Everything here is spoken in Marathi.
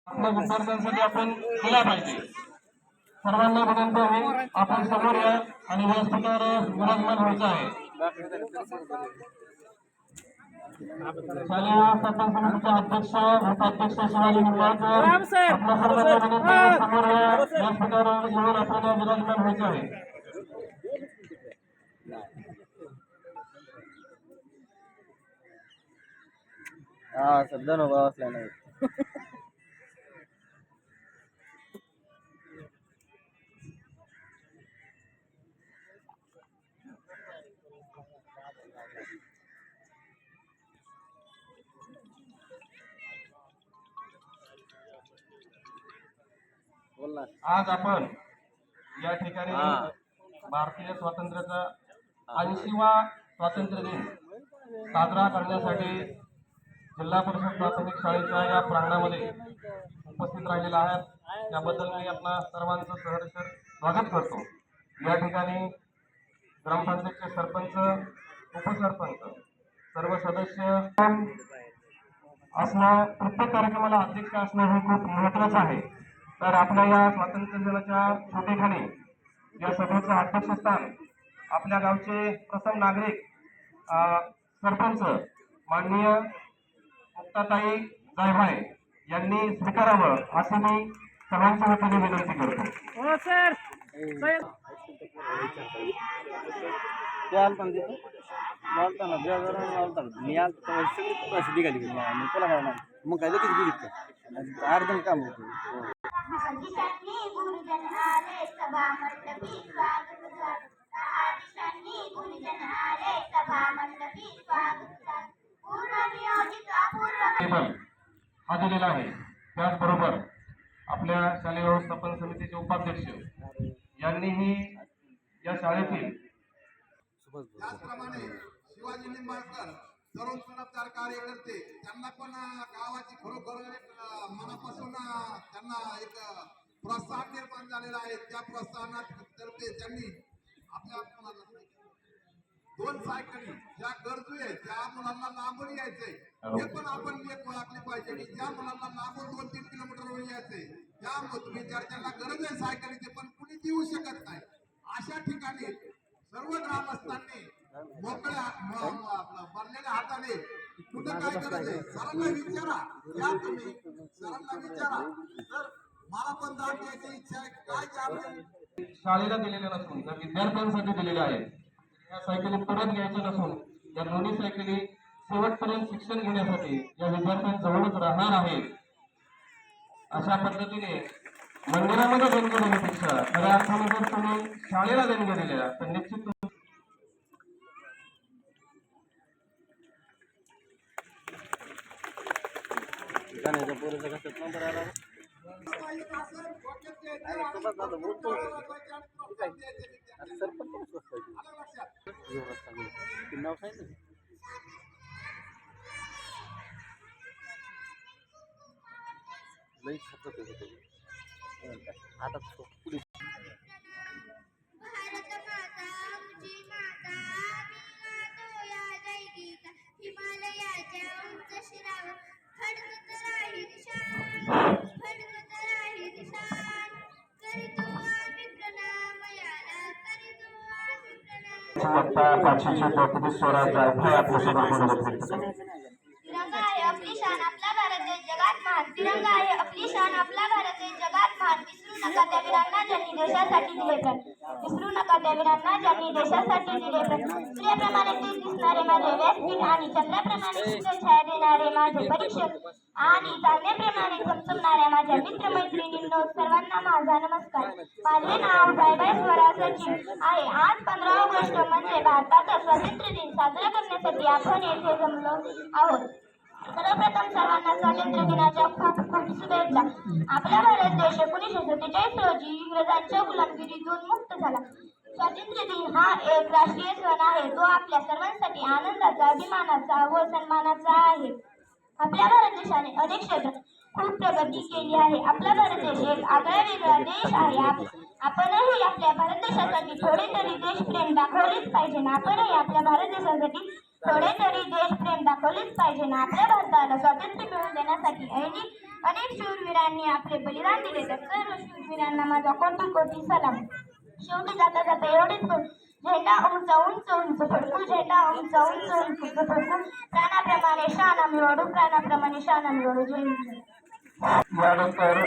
आपल्या विद्यार्थ्यांसाठी आपण केला पाहिजे। सर्वांना विनंती आहे, आपण समोर या आणि व्यासपीठावर विराजमान व्हायचं आहे। शालेय व्यवस्थापन समितीचे अध्यक्ष उपाध्यक्ष शिवाजी निंबाळकर आपल्या सर्वांना विनंती आहे, समोर या व्यासपीठावर येऊन आपल्याला विराजमान व्हायचं आहे। सध्या नको असल्या नाही आज आपण या ठिकाणी भारतीय स्वातंत्र्याचा 80वा स्वातंत्र्य दिन साजरा करण्यासाठी जिल्हा परिषद प्राथमिक शाळेच्या या प्रांगणामध्ये उपस्थित राहिलेला आहे। त्याबद्दल मी आपणा सर्वांचं सहर्ष स्वागत करतो। या ठिकाणी ग्रामपंचायतचे सरपंच, उपसरपंच, सर्व सदस्य असणं, प्रत्येक कार्यक्रमाला अध्यक्ष असणं हे खूप महत्त्वाचं आहे। तर आपल्या या स्वातंत्र्य दिनाच्या छोटेखानी या सभेचं अध्यक्षस्थान आपल्या गावचे प्रथम नागरिक सरपंच माननीय मुक्ताताई जायभाय यांनी स्वीकारावं असे मी सर्वांच्या वतीने विनंती करतो। हो सर बोलताना मी आज सगळी निघाली तुला काय नाही मग काय लगेच गेली अर्धन काम होतं। हा दिलेला आहे। त्याचबरोबर आपल्या शालेय व्यवस्थापन समितीचे उपाध्यक्ष यांनीही या शाळेतील त्याचप्रमाणे शिवाजी निंबाळकर तरुण सनपदार कार्यकर्ते त्यांना पण गावाची खरोखर मनापासून त्यांना एक प्रोत्साहन निर्माण झालेला आहे। त्या प्रोत्साहनातर्फे त्यांनी आपल्या दोन सायकली ज्या गरजू आहेत त्या मुलांना लांबून यायचंय हे पण आपण एक ओळखले पाहिजे की ज्या मुलांना लांबून 2-3 किलोमीटरवर यायचंय त्या विद्यार्थ्यांना गरज आहे सायकलीची पण कुणी देऊ शकत नाही। अशा ठिकाणी सर्व ग्रामस्थांनी मोकळ्या भरलेल्या हाताने कुठं काय करायचंय सरांना विचारा, या तुम्ही सरांना विचारा। तर मला पण दान द्यायची इच्छा आहे, काय काम शाळेला दिलेले नसून तर विद्यार्थ्यांसाठी दिलेले आहेत। या सायकली परत घ्यायच्या नसून या दोन्ही सायकली शेवटपर्यंत शिक्षण घेण्यासाठी या विद्यार्थ्यांजवळच राहणार आहेत। अशा पद्धतीने मंदिरामध्ये देणगी देण्यापेक्षा खऱ्या अर्थाने जर तुम्ही शाळेला देणगी दिल्या तर निश्चित आता पुढे तिरंगा आहे आपली शान, आपला भारत देश जगात महान। तिरंगा आहे आपली शान, आपला भारत देश जगात महान। विसरू नका त्या वीरांना ज्यांनी देशासाठी दिले प्राण, विसरू नका त्या वीरांना ज्यांनी देशासाठी दिले प्राण। सूर्याप्रमाणे तेज दिसणारे माझे व्यासपीठ आणि चंद्राप्रमाणे शीतल छाया देणारे माझे परीक्षक आणि चांदण्याप्रमाणे चमचमणाऱ्या माझ्या मित्रमैत्रिणींनो सर्वांना माझा नमस्कार। माझे नाव जायभाय स्वरा सचिन आहे। आज 15 ऑगस्ट म्हणजे भारताचा स्वातंत्र्य दिन साजरा करण्यासाठी आपण येथे जमलो आहोत। सर्वप्रथम सर्वांना स्वातंत्र्य दिनाच्या खूप खूप शुभेच्छा। आपला भारत देश 1947 रोजी इंग्रजांच्या गुलामगिरीतून मुक्त झाला। स्वातंत्र्य दिन हा एक राष्ट्रीय सण आहे, तो आपल्या सर्वांसाठी आनंदाचा, अभिमानाचा व सन्मानाचा आहे। आपल्या भारत देशाने अनेक क्षेत्रात खूप प्रगती केली आहे। आपला भारत देश एक आगळा वेगळा देश आहे। आपणही आपल्या भारत देशासाठी थोडे तरी देशप्रेम दाखवलेच पाहिजे ना। आपणही आपल्या भारत देशासाठी थोडे तरी देशप्रेम दाखवलेच पाहिजे ना। आपल्या भारताला स्वातंत्र्य मिळवून देण्यासाठी अनेक शूरवीरांनी आपले बलिदान दिले तर सर्व शूरवीरांना माझा कोटी कोटी सलाम. शेवटी जाता जाता एवढेच बोल, झेंडा उंच उंच उंच फडकू, झेंडा उंच उंच उंच फडकू, प्राणाप्रमाणे शान आम्ही वाढू, प्राणाप्रमाणे शान आम्ही वाढू. जय हिंद. यानंतर